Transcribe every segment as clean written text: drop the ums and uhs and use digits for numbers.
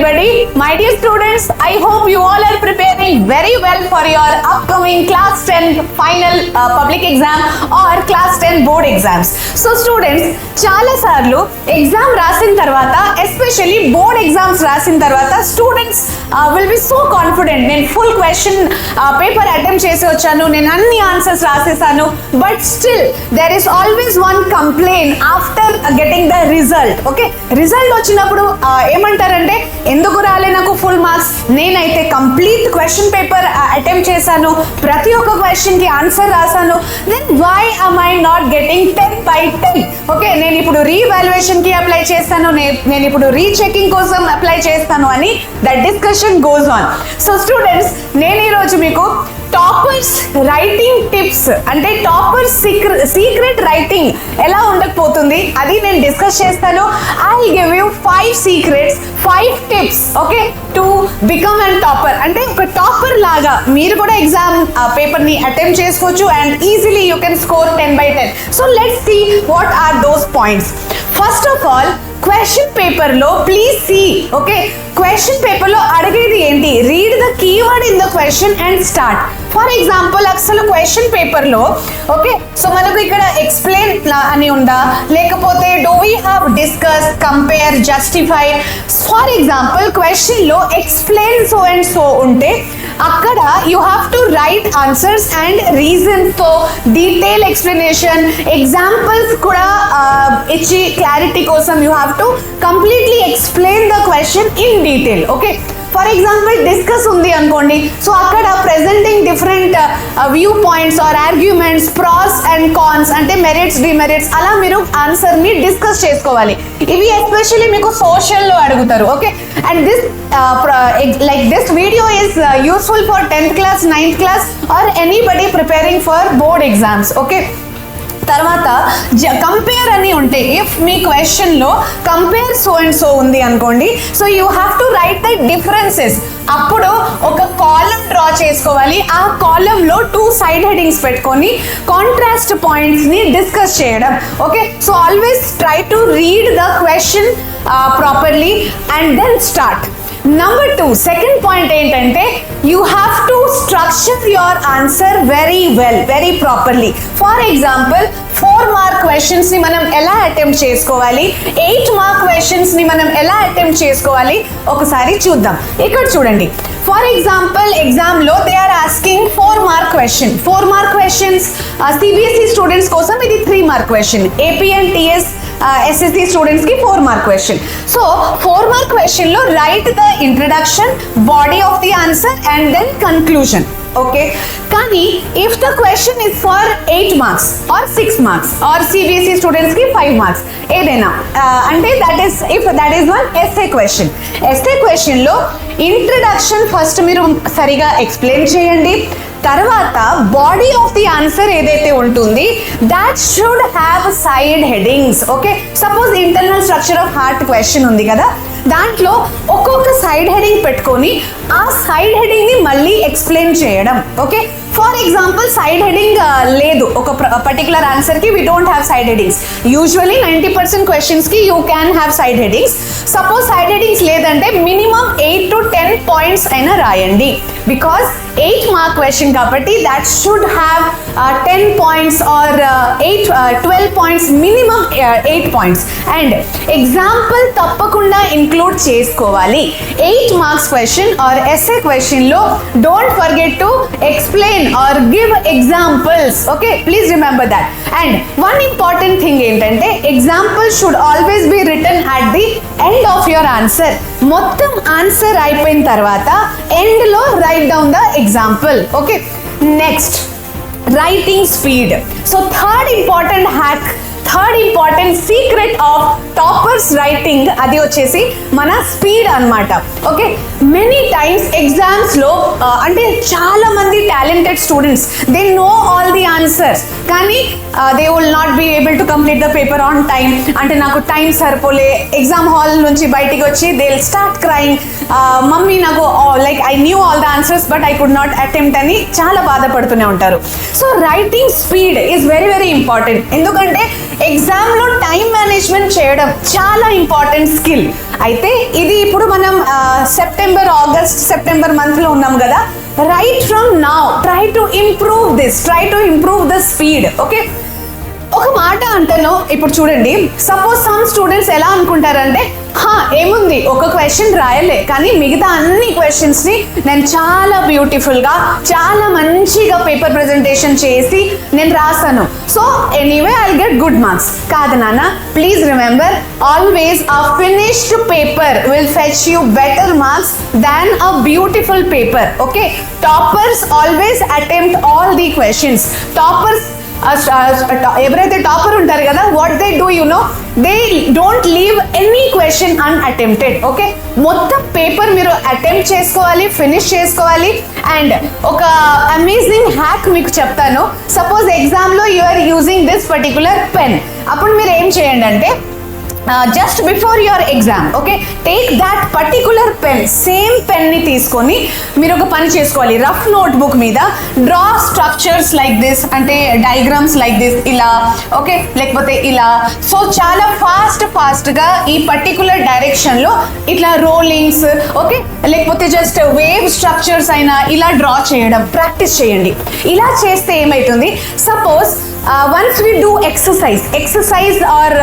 everybody. My dear students, I hope you all are preparing very well for your upcoming class 10 final public exam or class 10 board exams. So students, చాలా సార్లు exam రాసిన తర్వాత especially board exams రాసిన తర్వాత students will be so confident, నేను full question paper attempt చేసి వచ్చాను, నేను అన్ని ఆన్సర్స్ రాసేసాను. But still there is always one complaint after getting the result. Okay, result వచ్చినప్పుడు ఏమంటారంటే ఎందుకు రాలే నాకు ఫుల్ మార్క్స్, నేనైతే కంప్లీట్ క్వశ్చన్ పేపర్ అటెంప్ట్ చేశాను, ప్రతి ఒక్క క్వశ్చన్ కి ఆన్సర్ రాశాను, then why am I not getting 10 by 10? Okay, నేను ఇప్పుడు రీవాల్యుయేషన్ కి అప్లై చేస్తాను, నేను ఇప్పుడు రీచెకింగ్ కోసం అప్లై చేస్తాను అని that discussion goes on. So students, నేను ఈరోజు మీకు టాపర్స్ రైటింగ్ టిప్స్ అంటే టాపర్స్ సీక్రెట్ రైటింగ్ ఎలా ఉండకపోతుంది అది నేను డిస్కస్ చేస్తాను. I will give you 5 secrets, 5 tips, okay, to become and topper. అంటే ఒక టాపర్ లాగా మీరు కూడా ఎగ్జామ్ పేపర్ ని అటెంప్ట్ చేసుకోవచ్చు and easily you can score 10 by 10. So let's see what are those points. First of all, question paper లో please see, okay, question paper లో అడిగేది ఏంటి, read the keyword in the question and start. For example, అసలు question paper లో okay, so మనకు ఇక్కడ explain అని ఉందా, లేకపోతే do we have discuss, compare, justify. For example, question లో ఎక్స్ప్లెయిన్ సో అండ్ సో ఉంటే అక్కడ you have to write answers and reason తో డీటెయిల్ ఎక్స్ప్లెనేషన్, ఎగ్జాంపుల్స్ కూడా ఇచ్చి క్లారిటీ కోసం you have to completely explain the question in detail. Okay, for example discuss ఉంది అనుకోండి, so అక్కడ presenting different view points or arguments, pros and cons అంటే merits, demerits, అలా మీరు ఆన్సర్ ని డిస్కస్ చేసుకోవాలి. ఇవి ఎస్పెషల్లీ మీకు సోషల్ లో అడుగుతారు. Okay, and this like this video is useful for 10th class, 9th class or anybody preparing for board exams. Okay, తర్వాత కంపేర్ అని ఉంటే, ఇఫ్ మీ క్వశ్చన్ లో కంపేర్ సో అండ్ సో ఉంది అనుకోండి, so you have to write the differences. అప్పుడు ఒక column draw చేసుకోవాలి, ఆ కాలం లో 2 సైడ్ హెడింగ్స్ పెట్టుకొని కాంట్రాస్ట్ పాయింట్స్ ని డిస్కస్ చేయడం. Okay, so always try to read the question properly and then start. Number 2, second point ఏంటంటే you have to structure your answer very well, very properly. For example, 4 mark questions ని మనం ఎలా attempt చేసుకోవాలి, 8 mark questions ని మనం ఎలా attempt చేసుకోవాలి ఒకసారి చూద్దాం. ఇక్కడ చూడండి, ఫర్ ఎగ్జాంపుల్ ఎగ్జామ్ లో they are asking 4 mark question. 4 mark questions CBSE students కోసం ఇది 3 mark question, AP and TS SSC students కి 4 mark question. So 4 mark question లో write the introduction, body of the answer and then conclusion. Okay, కానీ if the question is for 8 marks or 6 marks or CBSE students కి 5 marks ఏదైనా అంటే that is one SA question. SA question లో introduction first మీరు సరిగా explain చేయండి, తర్వాత body of the answer ఏదైతే ఉంటుంది that should have side headings. Okay, suppose internal structure of heart question ఉంది కదా, దాంట్లో ఒక్కొక్క సైడ్ హెడింగ్ పెట్టుకొని ఆ సైడ్ హెడింగ్ ని మళ్ళీ ఎక్స్ప్లెయిన్ చేయడం. Okay, for example side heading లేదు ఒక పర్టికులర్ ఆన్సర్ కి, we don't have side headings. Usually 90% questions కి you can have side headings. Suppose side headings లేదంటే మినిమం 8 to 10 పాయింట్స్ అయినా రాయండి, బికాస్ 8 మార్క్ క్వశ్చన్ కాబట్టి that should have 10 points or 12 points, minimum 8 points. And example తప్పకుండా include చేసుకోవాలి. 8 marks question or SA question లో don't forget to explain or give examples. Okay, please remember that. And one important thing ఏంటంటే example should always be written at the end of your answer. మొత్తం answer అయిపోయిన తర్వాత end లో write down the example. Okay, next writing speed. So third important secret of toppers writing అది వచ్చేసి మన speed అన్నమాట. Okay, many times exams లో అంటే చాలా మంది talented students they know all the answers, కానీ they will not be able to complete the paper on time. అంటే నాకు టైం సరిపోలే, ఎగ్జామ్ హాల్ నుంచి బయటికి వచ్చి they will start crying, mummy నాకు like I knew all the answers but I could not attempt అని చాలా బాధపడుతూనే ఉంటారు. So writing speed is very very important. ఎందుకంటే ఎగ్జామ్లో టైం మేనేజ్మెంట్ చేయడం చాలా ఇంపార్టెంట్ స్కిల్. అయితే ఇది ఇప్పుడు మనం ఆగస్ట్ సెప్టెంబర్ మంత్లో ఉన్నాం కదా, right from now try to improve the speed. Okay, ఒక మాట అంటాను ఇప్పుడు చూడండి. సపోజ్ సమ్ స్టూడెంట్స్ ఎలా అనుకుంటారంటే ఏముంది ఒక క్వశ్చన్ రాయలే కానీ మిగతా అన్ని క్వశ్చన్స్ ని నేను చాలా బ్యూటిఫుల్ గా చాలా మంచిగా పేపర్ ప్రెజెంటేషన్ చేసి నేను రాసాను, so anyway I get good marks. కాదు నాన్న, please remember always a finished paper will fetch you better marks than a beautiful paper. Okay, toppers always attempt all the questions. Toppers ఎవరైతే topper ఉంటారు కదా, what they do you know, they don't leave any question unattempted. Okay, మొత్తం paper మీరు attempt చేసుకోవాలి, finish చేసుకోవాలి. And ఒక amazing hack మీకు చెప్తాను. సపోజ్ ఎగ్జామ్లో you are using this particular pen, అప్పుడు మీరు ఏం చేయండి అంటే just before your exam, okay, take that particular pen, same పెన్ని తీసుకొని మీరు ఒక పని చేసుకోవాలి. రఫ్ నోట్బుక్ మీద డ్రా స్ట్రక్చర్స్ లైక్ దిస్, అంటే డయాగ్రామ్స్ లైక్ దిస్, ఇలా, ఓకే, లేకపోతే ఇలా. సో చాలా ఫాస్ట్గా ఈ పర్టికులర్ డైరెక్షన్లో ఇట్లా రోలింగ్స్, ఓకే, లేకపోతే జస్ట్ వేవ్ స్ట్రక్చర్స్ అయినా ఇలా డ్రా చేయడం ప్రాక్టీస్ చేయండి. ఇలా చేస్తే ఏమవుతుంది, suppose once we do exercise or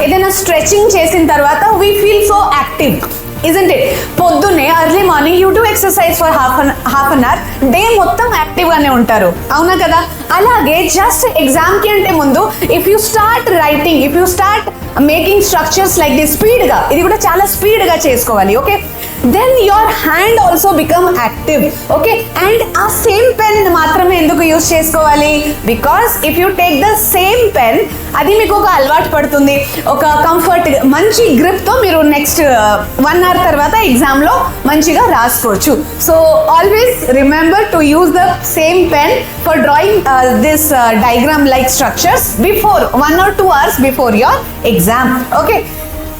ఏదైనా స్ట్రెచింగ్ చేసిన తర్వాత we feel so active, isn't it? పొద్దున్నే early morning you do exercise for half an hour, day మొత్తం యాక్టివ్గానే ఉంటారు, అవునా కదా? అలాగే జస్ట్ ఎగ్జామ్కి అంటే ముందు if you start writing, if you start making structures like the స్పీడ్గా, ఇది కూడా చాలా స్పీడ్గా చేసుకోవాలి. Okay, then your hand also become active. Okay, and ఆ సేమ్ పెన్ మాత్రమే ఎందుకు యూజ్ చేసుకోవాలి, because if you take the same pen, అది మీకు ఒక అలవాటు పడుతుంది, ఒక కంఫర్ట్, మంచి గ్రిప్తో మీరు నెక్స్ట్ 1 hour తర్వాత ఎగ్జామ్లో మంచిగా రాసుకోవచ్చు. So always remember to use the same pen for drawing this diagram like structures before 1 or 2 hours before your exam. Okay,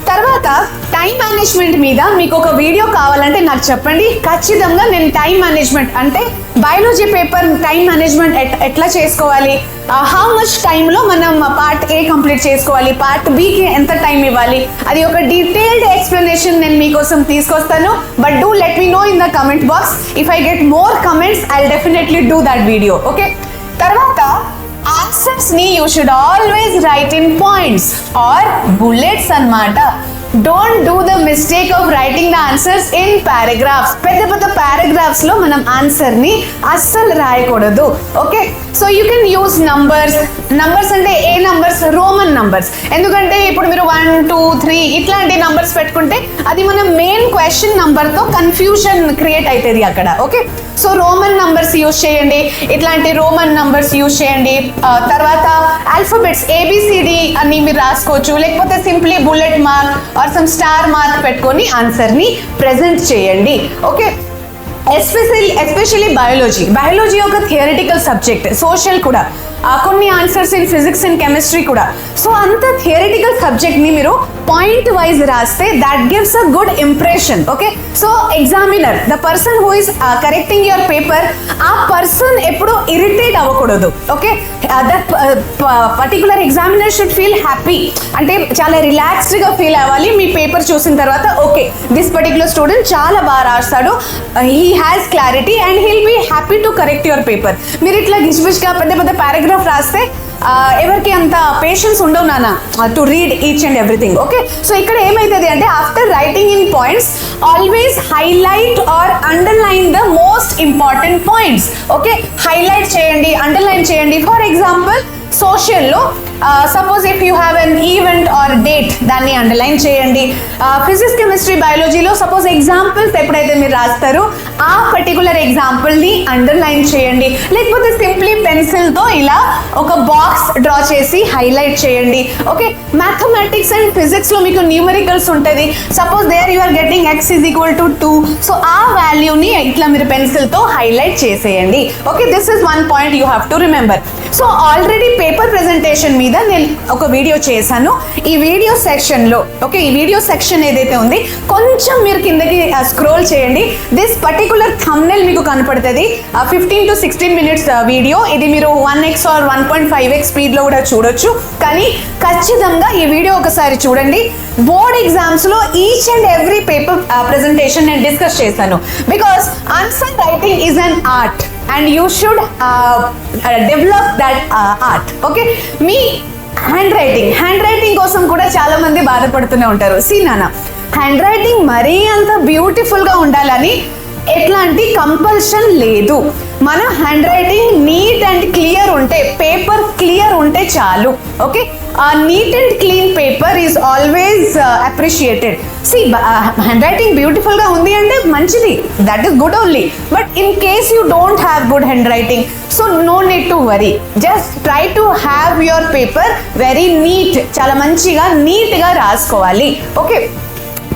తర్వాత టైం మేనేజ్మెంట్ మీద మీకు ఒక వీడియో కావాలంటే నాకు చెప్పండి, ఖచ్చితంగా నేను టైం మేనేజ్మెంట్ అంటే బయాలజీ పేపర్ టైం మేనేజ్మెంట్ ఎట్లా చేసుకోవాలి, హౌ మచ్ టైంలో మనం పార్ట్ ఏ కంప్లీట్ చేసుకోవాలి, పార్ట్ బికి ఎంత టైం ఇవ్వాలి, అది ఒక డీటెయిల్డ్ ఎక్స్ప్లెనేషన్ నేను మీకోసం తీసుకొస్తాను. But do let me know in the comment box. If I get more comments I will definitely do that video. Okay, తర్వాత ఆన్సర్స్ ని you should always write in points or bullets అన్నమాట. Don't do the mistake of writing the answers in paragraphs. పెద్ద paragraphs లో మనం answer ని అస్సలు రాయకూడదు. Okay, so you can use numbers అంటే ఏ నంబర్స్, రోమన్ నంబర్స్. ఎందుకంటే ఇప్పుడు మీరు 1, 2, 3 ఇట్లాంటి నంబర్స్ పెట్టుకుంటే అది మన మెయిన్ క్వశ్చన్ నంబర్తో కన్ఫ్యూజన్ క్రియేట్ అవుతుంది అక్కడ. Okay, so Roman numbers use చేయండి, ఇట్లాంటి రోమన్ నంబర్స్ యూజ్ చేయండి. తర్వాత ఆల్ఫాబెట్స్ ఏబిసిడి అని మీరు రాసుకోవచ్చు, లేకపోతే simply bullet mark or some star mark పెట్టుకొని ఆన్సర్ని ప్రెజెంట్ చేయండి. ఓకే, ఎస్పెషల్లీ బయాలజీ ఒక థియరిటికల్ సబ్జెక్ట్, సోషల్ కూడా, కొన్ని answers in physics and chemistry కూడా. సో అంత థియరిటికల్ సబ్జెక్ట్ని మీరు పాయింట్ వైజ్ రాస్తే that gives a good impression. Okay, so examiner, the person who is correcting your paper, ఆ పర్సన్ ఎప్పుడు ఇరిటేట్ అవ్వకూడదు. Okay, that particular examiner should feel happy, అంటే చాలా రిలాక్స్డ్గా ఫీల్ అవ్వాలి మీ పేపర్ చూసిన తర్వాత. ఓకే, దిస్ పర్టికులర్ స్టూడెంట్ చాలా బాగా రాస్తాడు, he has clarity and he'll be happy to correct your paper. మీరు ఇట్లా గిజ్బిజ్గా పెద్ద పారాగ్రాఫ్ రాస్తే ఎవరికి అంత పేషెన్స్ ఉండవు నాన్న to read each and everything. Okay, so ఇక్కడ ఏమైతుంది అంటే after writing in points always highlight or underline the most important points. Okay, highlight చేయండి, అండర్లైన్ చేయండి. ఫర్ ఎగ్జాంపుల్ సోషల్లో suppose if you have an event or date, దాన్ని underline చేయండి. Physics chemistry బయాలజీలో suppose examples ఎప్పుడైతే మీరు రాస్తారో ఆ పర్టికులర్ ఎగ్జాంపుల్ని అండర్లైన్ చేయండి, లేకపోతే సింప్లీ పెన్సిల్తో ఇలా ఒక బాక్స్ డ్రా చేసి హైలైట్ చేయండి. ఓకే, మ్యాథమెటిక్స్ అండ్ ఫిజిక్స్లో మీకు న్యూమరికల్స్ ఉంటుంది, suppose there you are getting x = 2, so ఆ వాల్యూని ఇట్లా మీరు పెన్సిల్తో హైలైట్ చేసేయండి. Okay, this is one point you have to remember. So already paper presentation మీద నేను ఒక వీడియో చేశాను. ఈ వీడియో సెక్షన్లో ఓకే, ఈ వీడియో సెక్షన్ ఏదైతే ఉంది కొంచెం మీరు కిందకి స్క్రోల్ చేయండి. దిస్ పర్టికులర్ థంబ్నెయిల్ మీకు కనపడుతుంది. 15 to 16 minutes వీడియో. ఇది మీరు 1x or 1.5x స్పీడ్లో కూడా చూడొచ్చు. కానీ ఖచ్చితంగా ఈ వీడియో ఒకసారి చూడండి. బోర్డ్ ఎగ్జామ్స్లో each and every paper presentation నేను డిస్కస్ చేశాను. Because answer writing is an art and you should develop that art. Okay, me hand writing కోసం కూడా చాలా మంది బాధపడుతూనే ఉంటారు. నాన్న, హ్యాండ్ రైటింగ్ మరీ అంత బ్యూటిఫుల్గా ఉండాలని ఎట్లాంటి కంపల్షన్ లేదు. మన hand writing neat and clear ఉంటే, పేపర్ క్లియర్ ఉంటే చాలు. Okay, neat and clean paper is always appreciated. Hand writing బ్యూటిఫుల్గా ఉంది అంటే మంచిది, that is good only. But in case you don't have good hand writing, so no need to worry. Just try to have your paper very neat, చాలా మంచిగా నీట్గా రాసుకోవాలి. Okay,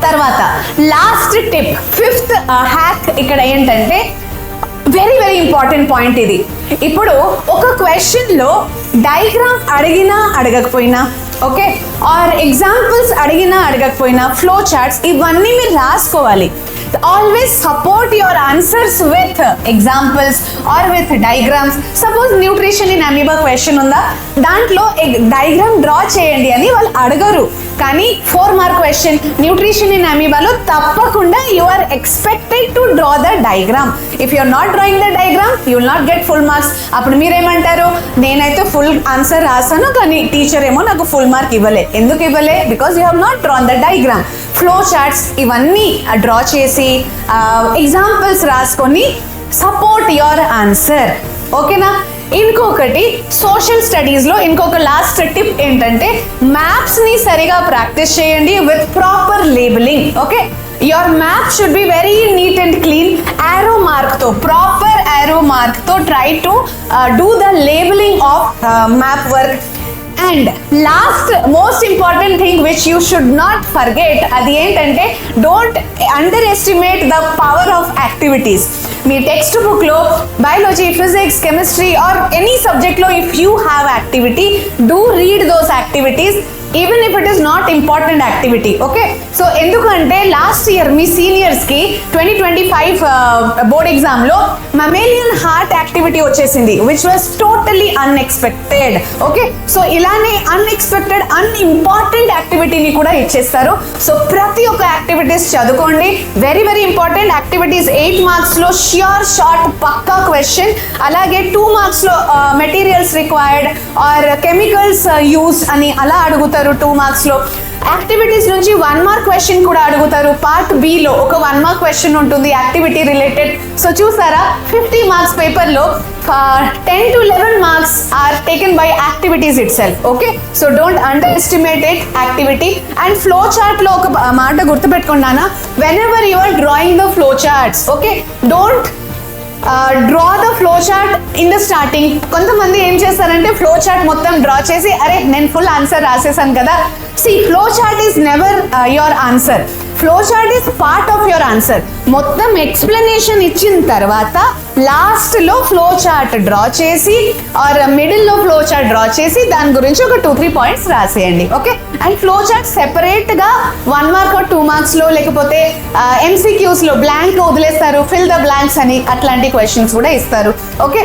తర్వాత last tip, 5th hack ఇక్కడ ఏంటంటే very very important point ఇది. ఇప్పుడు ఒక క్వశ్చన్లో డయాగ్రామ్ అడిగినా అడగకపోయినా, ఓకే, ఆర్ ఎగ్జాంపుల్స్ అడిగినా అడగకపోయినా, ఫ్లో చార్ట్స్ ఇవన్నీ మీరు రాసుకోవాలి. Always support your answers with examples or with diagrams. Suppose nutrition in amoeba question ఉందా, దాంట్లో డయాగ్రామ్ డ్రా చేయండి అని వాళ్ళు అడగరు. కానీ 4 mark క్వశ్చన్ న్యూట్రిషన్ ఇన్ అమీబాలో తప్పకుండా you are expected to draw the diagram. If you are not drawing the diagram you will not get full marks. అప్పుడు మీరేమంటారు, నేనైతే ఫుల్ ఆన్సర్ రాసాను కానీ టీచర్ ఏమో నాకు ఫుల్ మార్క్ ఇవ్వలే. ఎందుకు ఇవ్వలే? Because you have not drawn the diagram. Flow charts ఇవన్నీ డ్రా చేసి ఎగ్జాంపుల్స్ రాసుకొని సపోర్ట్ యువర్ ఆన్సర్. ఓకేనా? ఇంకొకటి సోషల్ స్టడీస్లో ఇంకొక లాస్ట్ టిప్ ఏంటంటే మ్యాప్స్ని సరిగా ప్రాక్టీస్ చేయండి with proper labelling. Okay, your map should be very neat and clean. Arrow మార్క్తో, ప్రాపర్ యారో మార్క్తో try to do the labelling of map work. And last most important thing which you should not forget, అది ఏంటంటే don't underestimate the power of activities. మీ text బుక్లో biology, physics, chemistry or any సబ్జెక్ట్లో if you have activity, do read those activities even if it is not important activity. Okay, so ఎందుకంటే last year మీ సీనియర్స్కి 2025 board ఎగ్జామ్లో mammalian heart activity వచ్చేసింది which was totally unexpected. Okay, so ఇలానే unexpected unimportant యాక్టివిటీని కూడా ఇచ్చేస్తారు. So ప్రతి ఒక్క యాక్టివిటీస్ చదువుకోండి. Very very important activities. 8 మార్క్స్లో ష్యూర్ షార్ట్ పక్కా క్వశ్చన్. అలాగే 2 మార్క్స్లో materials required or chemicals used అని అలా అడుగుతారు. 2 మార్క్స్లో యాక్టివిటీస్ నుంచి 1 మార్క్ క్వశ్చన్ కూడా అడుగుతారు. పార్ట్ బిలో ఒక 1 మార్క్ క్వశ్చన్ ఉంటుంది యాక్టివిటీ రిలేటెడ్. సో చూసారా, 50 మార్క్స్ పేపర్లో 10 to 11 marks are taken by activities itself. Okay, so don't underestimate it, activity. And flow chart లో ఒక మాట గుర్తుపెట్టుకున్నానా, whenever you are drawing the flow charts, okay, don't draw the flow chart in the starting. కొంతమంది ఏం చేస్తారంటే flow chart మొత్తం draw చేసి అరే నేను ఫుల్ ఆన్సర్ రాసేసాను కదా. Flow chart is never your answer. Flow chart is part of your answer. మొత్తం ఎక్స్ప్లెనేషన్ ఇచ్చిన తర్వాత లాస్ట్లో ఫ్లో చార్ట్ డ్రా చేసి ఆర్ మిడిల్లో ఫ్లో చార్ట్ డ్రా చేసి దాని గురించి ఒక 2-3 పాయింట్స్ రాసేయండి. ఓకే, అండ్ ఫ్లో చార్ట్ సెపరేట్గా 1 మార్క్ or 2 మార్క్స్లో లేకపోతే MCQsలో బ్లాంక్ వదిలేస్తారు, ఫిల్ ద బ్లాంక్స్ అని అట్లాంటి క్వశ్చన్స్ కూడా ఇస్తారు. Okay,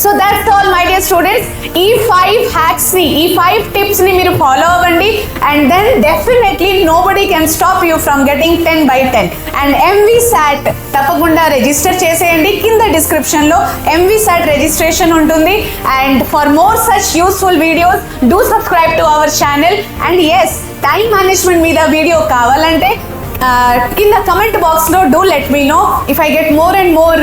so that's all my dear students. ఈ 5 హ్యాక్స్ని, ఈ 5 టిప్స్ని మీరు ఫాలో అవ్వండి and then definitely nobody can stop you from getting 10/10. And MVSAT తప్పకుండా రిజిస్టర్ చేసేయండి. కింద డిస్క్రిప్షన్లో MVSAT రిజిస్ట్రేషన్ ఉంటుంది. And for more such useful videos do subscribe to our channel. And yes, time management మీద వీడియో కావాలంటే కింద comment బాక్స్లో do let me know. If I get more and more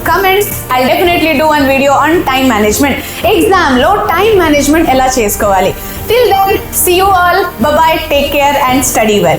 comments I definitely do one video on time management. ఎగ్జామ్లో time management ఎలా చేసుకోవాలి. Till then, see you all, bye bye, take care and study well.